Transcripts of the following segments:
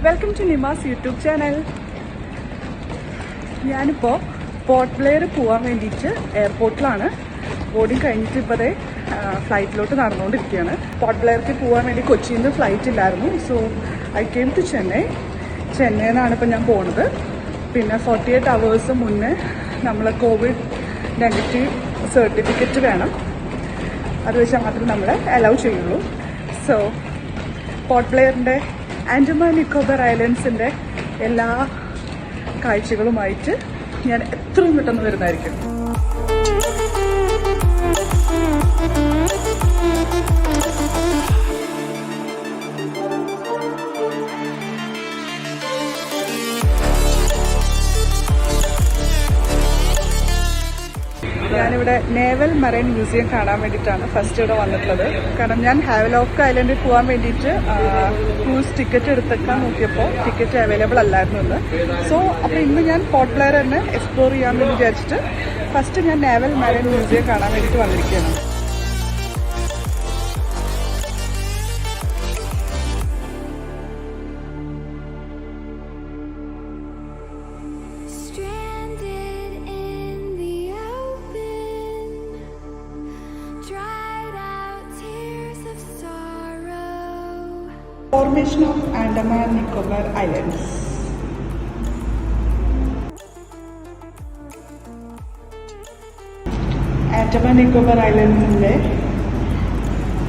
Welcome to Nima's YouTube channel. ഞാനിപ്പോൾ പോർട്ട് ബ്ലെയർ പോകാൻ വേണ്ടിയിട്ട് എയർപോർട്ടിലാണ്. ബോർഡിങ് കഴിഞ്ഞിട്ട് ഇപ്പോൾ ഫ്ലൈറ്റിലോട്ട് നടന്നുകൊണ്ടിരിക്കുകയാണ്. പോർട്ട് ബ്ലെയർക്ക് പോകാൻ വേണ്ടി കൊച്ചിയിൽ നിന്ന് ഫ്ലൈറ്റ് ഇല്ലായിരുന്നു. സോ ഐ കെയിം ടു ചെന്നൈയിൽ നിന്നാണ് ഇപ്പോൾ ഞാൻ പോകുന്നത്. പിന്നെ 48 hours മുന്നേ നമ്മൾ കോവിഡ് നെഗറ്റീവ് സർട്ടിഫിക്കറ്റ് വേണം. അത് വെച്ചാൽ മാത്രമേ നമ്മളെ അലൗ ചെയ്യുള്ളൂ. സോ പോർട്ട് ബ്ലെയറിൻ്റെ ആൻഡമാൻ നിക്കോബാർ ഐലൻഡ്സിൻ്റെ എല്ലാ കാഴ്ചകളുമായിട്ട് ഞാൻ എത്രയും പെട്ടെന്ന് വരുന്നതായിരിക്കും. ഞാനിവിടെ നേവൽ മറൈൻ മ്യൂസിയം കാണാൻ വേണ്ടിയിട്ടാണ് ഫസ്റ്റ് ഇവിടെ വന്നിട്ടുള്ളത്. കാരണം ഞാൻ ഹാവലോക്ക് ഐലൻഡിൽ പോകാൻ വേണ്ടിയിട്ട് ക്രൂസ് ടിക്കറ്റ് എടുത്തേക്കാൻ നോക്കിയപ്പോൾ ടിക്കറ്റ് അവൈലബിൾ അല്ലായിരുന്നു ഇന്ന്. സോ അപ്പോൾ ഇന്ന് ഞാൻ പോർട്ട് ബ്ലെയർ തന്നെ എക്സ്പ്ലോർ ചെയ്യാമെന്ന് വിചാരിച്ചിട്ട് ഫസ്റ്റ് ഞാൻ നേവൽ മറൈൻ മ്യൂസിയം കാണാൻ വേണ്ടിയിട്ട് വന്നിരിക്കുകയാണ്. Formation of Andaman Nicobar Islands. Andaman Nicobar ഐലൻഡ്സിൻ്റെ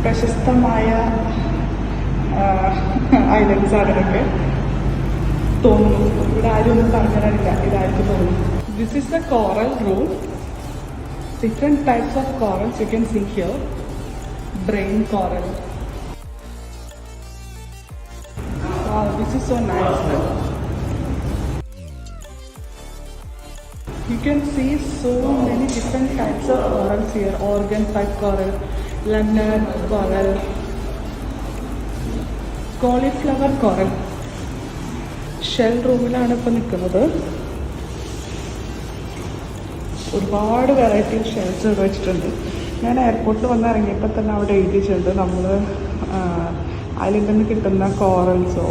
പ്രശസ്തമായ ഐലൻഡ്സാണ് ഇതൊക്കെ തോന്നുന്നു. ഇവിടെ ആരും ഒന്നും പറഞ്ഞു തരാനില്ല, ഇതായിരിക്കും തോന്നുന്നു. This is the coral room. Different types of corals you can see here. Brain coral. Wow, this is so nice. You can see so many different types of corals here. Organ pipe coral, London coral, cauliflower coral. Shell റൂമിലാണ് ഇപ്പോൾ നിൽക്കുന്നത്. ഒരുപാട് variety shells ഇവിടെ വെച്ചിട്ടുണ്ട്. ഞാൻ എയർപോർട്ടിൽ വന്ന് ഇറങ്ങിയപ്പോൾ തന്നെ അവിടെ എഴുതിയിട്ടുണ്ട് നമ്മൾ ഐലൻഡിൽ നിന്ന് കിട്ടുന്ന കോറൽസോ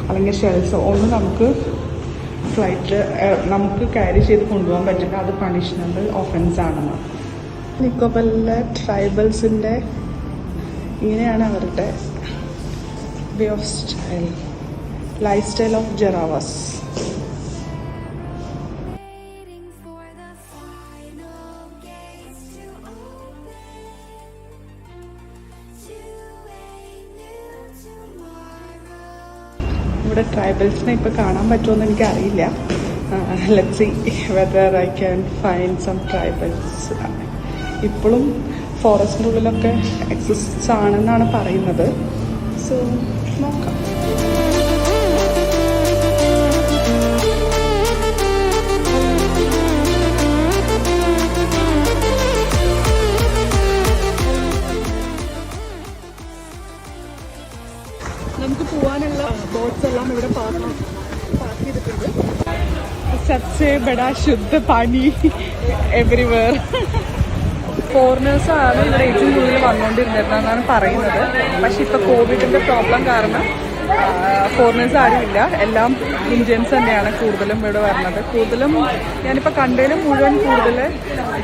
അല്ലെങ്കിൽ ഷെൽസോ ഒന്നും നമുക്ക് നമുക്ക് ക്യാരി ചെയ്ത് കൊണ്ടുപോകാൻ പറ്റില്ല. അത് പണിഷ്മെൻ്റ് ഒഫൻസ് ആണെന്ന്. നിക്കോബറിലെ ട്രൈബൽസിൻ്റെ ഇങ്ങനെയാണ് അവരുടെ way of style, life style of Jarawas. ഇവിടെ ട്രൈബൽസിനെ ഇപ്പോൾ കാണാൻ പറ്റുമെന്ന് എനിക്കറിയില്ല. Let's see whether I can find some tribals. ഇപ്പോഴും ഫോറസ്റ്റിൻ്റെ ഉള്ളിലൊക്കെ എക്സിസ്റ്റ് ആണെന്നാണ് പറയുന്നത്. സോ നോക്കാം. നമുക്ക് പോകാനുള്ള ബോട്ട്സ് എല്ലാം ഇവിടെ പാർക്ക് ചെയ്തിട്ടുണ്ട്. സബ്സെ ബഡാ ശുദ്ധ പാനി എവരിവെയർ. ഫോറിനേഴ്സാണ് ഇവിടെ ഏറ്റവും കൂടുതൽ വന്നുകൊണ്ടിരുന്നതെന്നാണ് പറയുന്നത്. പക്ഷെ ഇപ്പോൾ കോവിഡിൻ്റെ പ്രോബ്ലം കാരണം ഫോറിനേഴ്സ് ആരുമില്ല. എല്ലാം ഇന്ത്യൻസ് തന്നെയാണ് കൂടുതലും ഇവിടെ വരുന്നത്. കൂടുതലും ഞാനിപ്പോൾ കണ്ടതിലും മുഴുവൻ കൂടുതൽ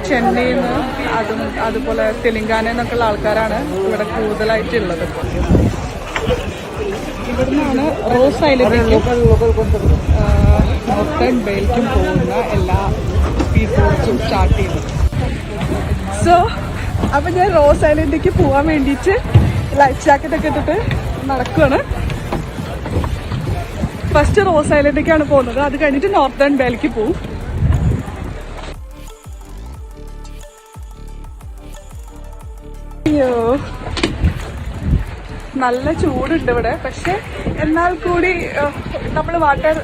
ചെന്നൈയിൽ നിന്ന് അതുപോലെ തെലങ്കാനയിൽ നിന്നൊക്കെയുള്ള ആൾക്കാരാണ് ഇവിടെ കൂടുതലായിട്ടുള്ളത്. ഇവിടുന്നാണ് റോസ് ഐലൻഡിലേക്കും നോർത്തേൺ ബേയിലേക്കും പോകുന്ന എല്ലാ സ്പീഡ് ബോട്ട്സും സ്റ്റാർട്ട് ചെയ്തു. സോ അപ്പം ഞാൻ റോസ് ഐലൻഡിലേക്ക് പോകാൻ വേണ്ടിയിട്ട് ലൈഫ് ജാക്കറ്റൊക്കെ ഇട്ടിട്ട് നടക്കുകയാണ്. ഫസ്റ്റ് റോസ് ഐലൻഡിലേക്കാണ് പോകുന്നത്. അത് കഴിഞ്ഞിട്ട് നോർത്തേൺ ബേയിലേക്ക് പോകും. അയ്യോ, നല്ല ചൂടുണ്ട് ഇവിടെ. പക്ഷെ എന്നാൽ കൂടി നമ്മൾ വാട്ടർ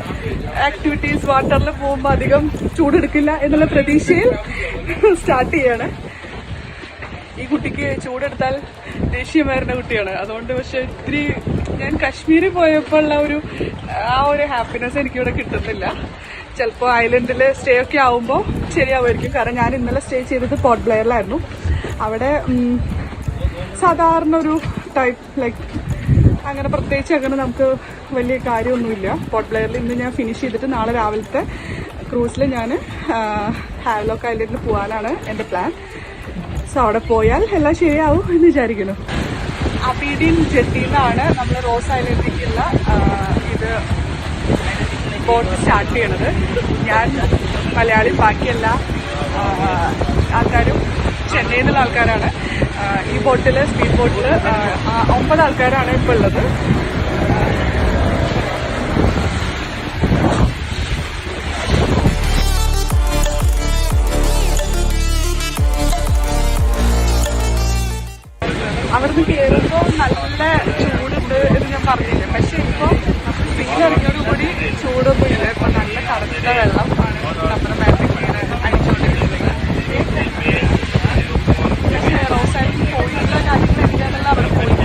ആക്ടിവിറ്റീസ് വാട്ടറിൽ പോകുമ്പോൾ അധികം ചൂടെടുക്കില്ല എന്നുള്ള പ്രതീക്ഷയിൽ സ്റ്റാർട്ട് ചെയ്യാണ്. ഈ കുട്ടിക്ക് ചൂടെടുത്താൽ ദേഷ്യം വരുന്ന കുട്ടിയാണ്. അതുകൊണ്ട് പക്ഷെ ഇത്തിരി ഞാൻ കാശ്മീരിൽ പോയപ്പോൾ ഉള്ള ആ ഒരു ഹാപ്പിനെസ് എനിക്കിവിടെ കിട്ടുന്നില്ല. ചിലപ്പോൾ ഐലൻഡിൽ സ്റ്റേ ഒക്കെ ആവുമ്പോൾ ശരിയാവുമായിരിക്കും. കാരണം ഞാൻ ഇന്നലെ സ്റ്റേ ചെയ്തത് പോർട്ട് ബ്ലെയറിലായിരുന്നു. അവിടെ സാധാരണ ഒരു ടൈപ്പ് ലൈക്ക് അങ്ങനെ പ്രത്യേകിച്ച് അങ്ങനെ നമുക്ക് വലിയ കാര്യമൊന്നുമില്ല. പോർട്ട് ബ്ലെയറിൽ ഇന്ന് ഞാൻ ഫിനിഷ് ചെയ്തിട്ട് നാളെ രാവിലത്തെ ക്രൂസിൽ ഞാൻ ഹാവ്ലോക്ക് ഐലൻഡിൽ പോകാനാണ് എൻ്റെ പ്ലാൻ. സോ അവിടെ പോയാൽ എല്ലാം ശരിയാവും എന്ന് വിചാരിക്കുന്നു. അബീഡിൻ ജെട്ടിയിൽ നിന്നാണ് നമ്മൾ റോസ് ഐലൻഡിലേക്കുള്ള ഇത് ബോട്ട് സ്റ്റാർട്ട് ചെയ്യണത്. ഞാൻ മലയാളി, ബാക്കിയെല്ലാ ആൾക്കാരും ചെന്നൈയിൽ നിന്നുള്ള ആൾക്കാരാണ്. ഈ ബോട്ടിൽ, സ്പീഡ് ബോട്ടിൽ 9 ആൾക്കാരാണ് ഇപ്പോൾ ഉള്ളത്. അവിടുന്ന് കയറുമ്പോൾ നല്ല ചൂടുണ്ട് എന്ന് ഞാൻ പറഞ്ഞില്ലേ. പക്ഷെ ഇപ്പോൾ വെയിലിറങ്ങിയോടുകൂടി ചൂടൊന്നും ഇല്ല. ഇപ്പം നല്ല കറുത്ത വെള്ളം ആണ് നമ്മുടെ മേത്തേക്ക് ഇങ്ങനെ അടിച്ചുകൊണ്ടിരിക്കുന്നത്. പക്ഷേ റോസ് ഐലൻഡ് പോയിട്ടുള്ള കാര്യങ്ങൾ എനിക്കതെല്ലാം അവിടെ പോയിട്ട്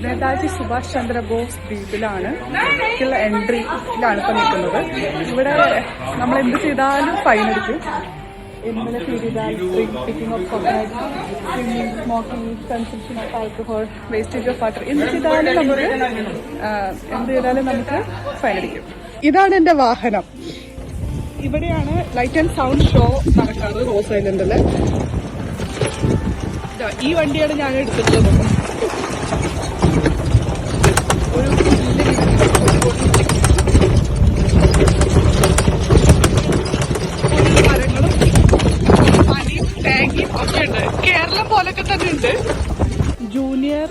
നേതാജി സുഭാഷ് ചന്ദ്രബോസ് ദ്വീപിലാണ് എൻട്രിയിലാണ് ഇപ്പം നിൽക്കുന്നത്. ഇവിടെ നമ്മൾ എന്ത് ചെയ്താലും ഫൈൻ അടിക്കും. ഇന്നലെ ഫീഡിതാൽ picking of coconut, swimming, smoking, consumption of alcohol, wastage of water, എന്ത് ചെയ്താലും നമുക്ക് ഫൈൻ അടിക്കും. ഇതാണ് എൻ്റെ വാഹനം. ഇവിടെയാണ് ലൈറ്റ് ആൻഡ് സൗണ്ട് ഷോ നടക്കാറ് റോസ് ഐലൻഡിൽ. ഈ വണ്ടിയാണ് ഞാൻ എടുത്തിട്ടുള്ളത്. മരങ്ങളും പനിയും തേങ്ങയും ഒക്കെ ഉണ്ട്. കേരളം പോലൊക്കെ തന്നെ ഉണ്ട്. ജൂനിയർ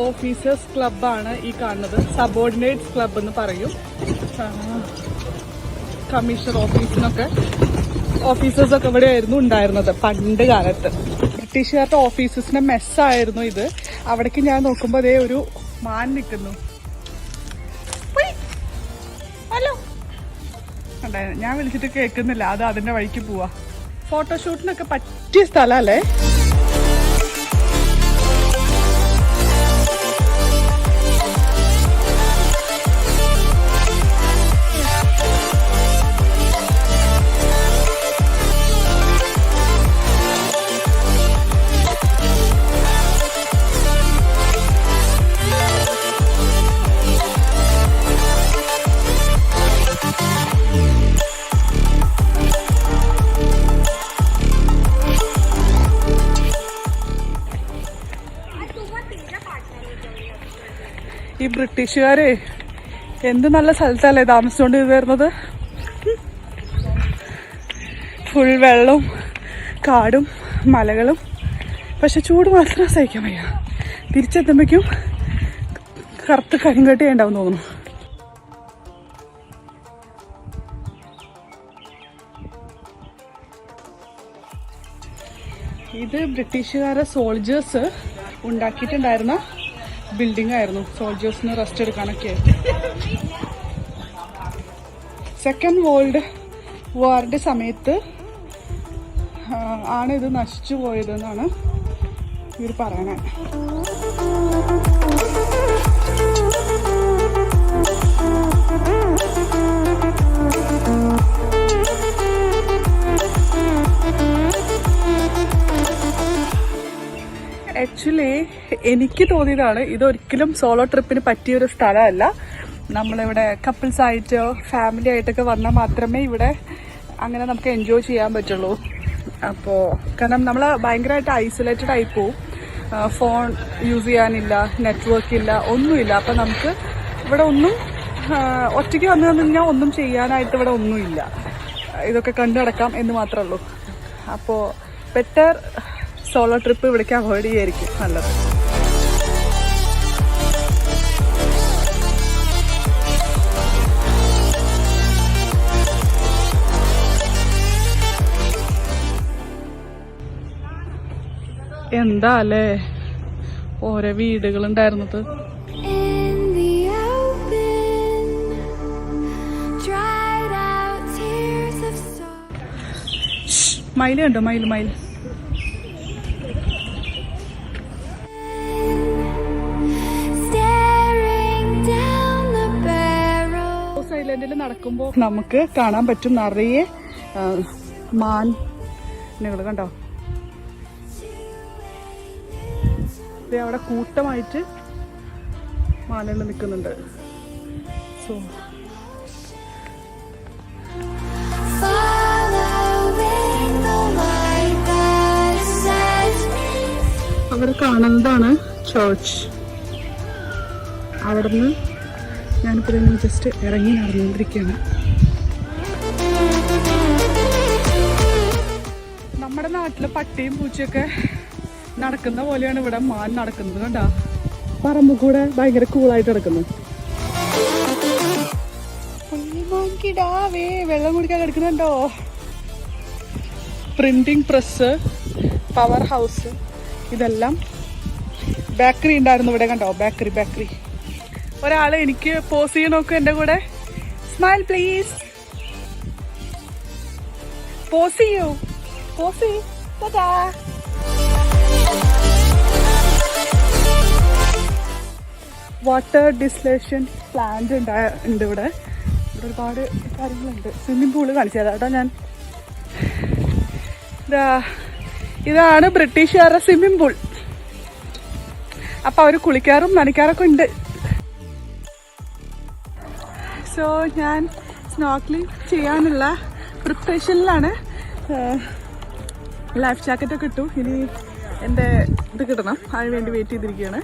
ഓഫീസേഴ്സ് ക്ലബാണ് ഈ കാണുന്നത്. സബോർഡിനേറ്റ്സ് ക്ലബ് എന്ന് പറയും. കമ്മീഷണർ ഓഫീസേഴ്സൊക്കെ ഇവിടെ ആയിരുന്നു ഉണ്ടായിരുന്നത് പണ്ട് കാലത്ത്. ബ്രിട്ടീഷുകാരുടെ ഓഫീസേഴ്സിന്റെ മെസ്സായിരുന്നു ഇത്. അവിടേക്ക് ഞാൻ നോക്കുമ്പോൾ അതേ ഒരു മാൻ നിൽക്കുന്നു. ഹലോ, ഞാൻ വിളിച്ചിട്ട് കേൾക്കുന്നില്ല. അത് അതിന്റെ വഴിക്ക് പോവാ. ഫോട്ടോഷൂട്ടിനൊക്കെ പറ്റിയ സ്ഥലല്ലേ. ഈ ബ്രിട്ടീഷുകാര് എന്ത് നല്ല സ്ഥലത്തല്ലേ താമസിച്ചുകൊണ്ട് വരുന്നത്. ഫുൾ വെള്ളവും കാടും മലകളും. പക്ഷെ ചൂട് മാത്രം സഹിക്കാൻ വയ്യ. തിരിച്ചെത്തുമ്പോഴേക്കും കറുത്ത് കരിങ്കട്ടി ഉണ്ടാവും തോന്നുന്നു. ഇത് ബ്രിട്ടീഷുകാരെ സോൾജേഴ്സ് ഉണ്ടാക്കിയിട്ടുണ്ടായിരുന്ന ബിൽഡിംഗ് ആയിരുന്നു. സോൾജേഴ്സിന് റെസ്റ്റ് എടുക്കാനൊക്കെ. സെക്കൻഡ് വേൾഡ് വാറിന്റെ സമയത്ത് ആണ് ഇത് നശിച്ചു പോയതെന്നാണ് ഇവർ പറയണത്. ആക്ച്വലി എനിക്ക് തോന്നിയതാണ് ഇതൊരിക്കലും സോളോ ട്രിപ്പിന് പറ്റിയൊരു സ്ഥലമല്ല. നമ്മളിവിടെ കപ്പിൾസ് ആയിട്ടോ ഫാമിലി ആയിട്ടൊക്കെ വന്നാൽ മാത്രമേ ഇവിടെ അങ്ങനെ നമുക്ക് എൻജോയ് ചെയ്യാൻ പറ്റുള്ളൂ. അപ്പോൾ കാരണം നമ്മൾ ഭയങ്കരമായിട്ട് ഐസൊലേറ്റഡ് ആയി പോവും. ഫോൺ യൂസ് ചെയ്യാനില്ല, നെറ്റ്വർക്ക് ഇല്ല, ഒന്നുമില്ല. അപ്പം നമുക്ക് ഇവിടെ ഒന്നും ഒറ്റയ്ക്ക് വന്നു കഴിഞ്ഞാൽ ഒന്നും ചെയ്യാനായിട്ട് ഇവിടെ ഒന്നുമില്ല. ഇതൊക്കെ കണ്ടു നടക്കാം എന്ന് മാത്രമേ ഉള്ളൂ. അപ്പോൾ ബെറ്റർ സോളോ ട്രിപ്പ് ഇവിടേക്ക് അവോയ്ഡ് ചെയ്യായിരിക്കും നല്ലത്. എന്താ അല്ലേ ഓരോ വീടുകളുണ്ടായിരുന്നത്. മയിൽ കണ്ടോ, മയിൽ മയിൽ. ഐലൻഡിൽ നടക്കുമ്പോൾ നമുക്ക് കാണാൻ പറ്റും നിറയെ മാനുകൾ കണ്ടോ. അവിടെ കൂട്ടമായിട്ട് മാനുകൾ നിൽക്കുന്നുണ്ട്. സോ അവിടെ കാണുന്നതാണ് ചർച്ച്. അവിടുന്ന് ഞാനിപ്പോൾ ജസ്റ്റ് ഇറങ്ങി നടന്നുകൊണ്ടിരിക്കുകയാണ്. നമ്മുടെ നാട്ടിലെ പട്ടിയും പൂച്ചയൊക്കെ നടക്കുന്ന പോലെയാണ് ഇവിടെ മാൻ നടക്കുന്നത് കണ്ടാ. പറമ്പ് കൂടെ ഭയങ്കര കൂളായിട്ട് നടക്കുന്നു. വെള്ളം കുടിക്കാൻ കിടക്കുന്നുണ്ടോ. പ്രിന്റിംഗ് പ്രസ്, പവർ ഹൗസ്, ഇതെല്ലാം. ബേക്കറി ഉണ്ടായിരുന്നു ഇവിടെ കണ്ടോ. ബേക്കറി. ഒരാള് എനിക്ക് പോസ് ചെയ്യണോക്ക് എൻ്റെ കൂടെ. Smile please. പോസ് ചെയ്യൂ. വാട്ടർ ഡിസ്ലേഷൻ പ്ലാന്റ് ഉണ്ട് ഇവിടെ. ഒരുപാട് കാര്യങ്ങളുണ്ട്. സ്വിമ്മിംഗ് പൂള് കാണിച്ചു തരാം കേട്ടോ ഞാൻ. ഇതാണ് ബ്രിട്ടീഷുകാരുടെ സ്വിമ്മിംഗ് പൂൾ. അപ്പൊ അവര് കുളിക്കാറും നനയ്ക്കാറൊക്കെ ഉണ്ട്. സോ ഞാൻ സ്നോർക്കലിംഗ് ചെയ്യാനുള്ള പ്രിപ്പറേഷനിലാണ്. ലൈഫ് ജാക്കറ്റൊക്കെ ഇട്ടു. ഇനി എൻ്റെ ഇത് കിട്ടണം, അതിന് വേണ്ടി വെയിറ്റ് ചെയ്തിരിക്കുകയാണ്.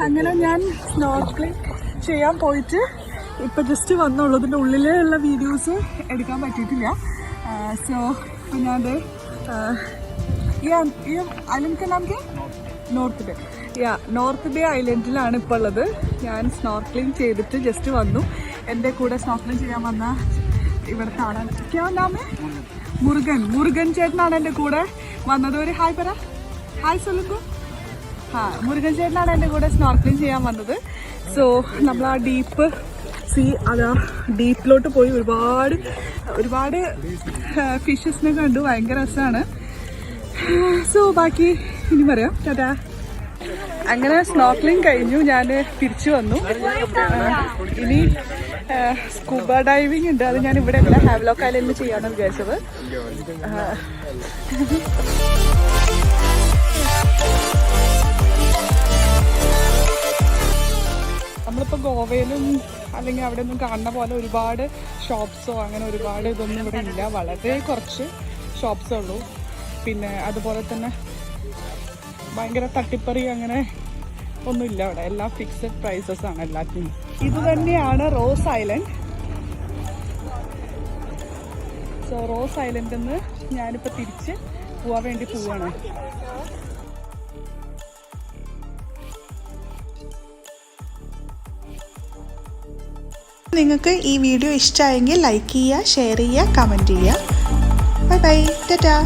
അങ്ങനെ ഞാൻ സ്നോർക്കലിംഗ് ചെയ്യാൻ പോയിട്ട് ഇപ്പം ജസ്റ്റ് വന്നുള്ളൂ. ഇതിൻ്റെ ഉള്ളിലുള്ള വീഡിയോസ് എടുക്കാൻ പറ്റിയിട്ടില്ല. സോ ഇപ്പം ഞാനത് ഈ ഐലൻഡ് നമുക്ക് നോർത്ത് ബേ ഐലൻഡിലാണ് ഇപ്പോൾ ഉള്ളത്. ഞാൻ സ്നോർക്കലിംഗ് ചെയ്തിട്ട് ജസ്റ്റ് വന്നു. എൻ്റെ കൂടെ സ്നോർക്കലിംഗ് ചെയ്യാൻ വന്ന ഇവിടെ കാണാൻ മുരുകൻ ചേട്ടനാണ് എൻ്റെ കൂടെ വന്നത്. ഒരു ഹായ് പറ. ഹായ് സൊല്ലുങ്കോ. മുരുകൻ ചേട്ടനാണ് എൻ്റെ കൂടെ സ്നോർക്കലിംഗ് ചെയ്യാൻ വന്നത്. സോ നമ്മൾ ആ ഡീപ്പ് അതാ ഡീപ്പിലോട്ട് പോയി ഒരുപാട് ഫിഷസിനെ കണ്ടു. ഭയങ്കര രസമാണ്. സോ ബാക്കി ഇനി പറയാം. ടാറ്റാ. അങ്ങനെ സ്നോർക്കലിംഗ് കഴിഞ്ഞു. ഞാൻ തിരിച്ചു വന്നു. ഇനി സ്കൂബ ഡൈവിംഗ് ഉണ്ട്. അത് ഞാൻ ഇവിടെ അല്ല, ഹാവ്ലോക്ക് ഐലൻഡിൽ ചെയ്യാമെന്ന് വിചാരിച്ചത്. നമ്മളിപ്പോൾ ഗോവയിലും അല്ലെങ്കിൽ അവിടെ ഒന്നും കാണുന്ന പോലെ ഒരുപാട് ഷോപ്സോ അങ്ങനെ ഒരുപാട് ഇതൊന്നും ഇവിടെ ഇല്ല. വളരെ കുറച്ച് ഷോപ്സേ ഉള്ളൂ. പിന്നെ അതുപോലെ തന്നെ ഭയങ്കര തട്ടിപ്പറി അങ്ങനെ ഒന്നുമില്ല അവിടെ. എല്ലാം ഫിക്സഡ് പ്രൈസസ് ആണ് എല്ലാത്തിനും. ഇത് തന്നെയാണ് റോസ് ഐലൻഡ്. സോ റോസ് ഐലൻഡിൽ നിന്ന് ഞാനിപ്പോൾ തിരിച്ച് പോവാൻ വേണ്ടി പോവാണ്. നിങ്ങൾക്ക് ഈ വീഡിയോ ഇഷ്ടമായെങ്കിൽ ലൈക്ക് ചെയ്യുക, ഷെയർ ചെയ്യുക, കമൻറ്റ് ചെയ്യുക. Bye bye, Tata.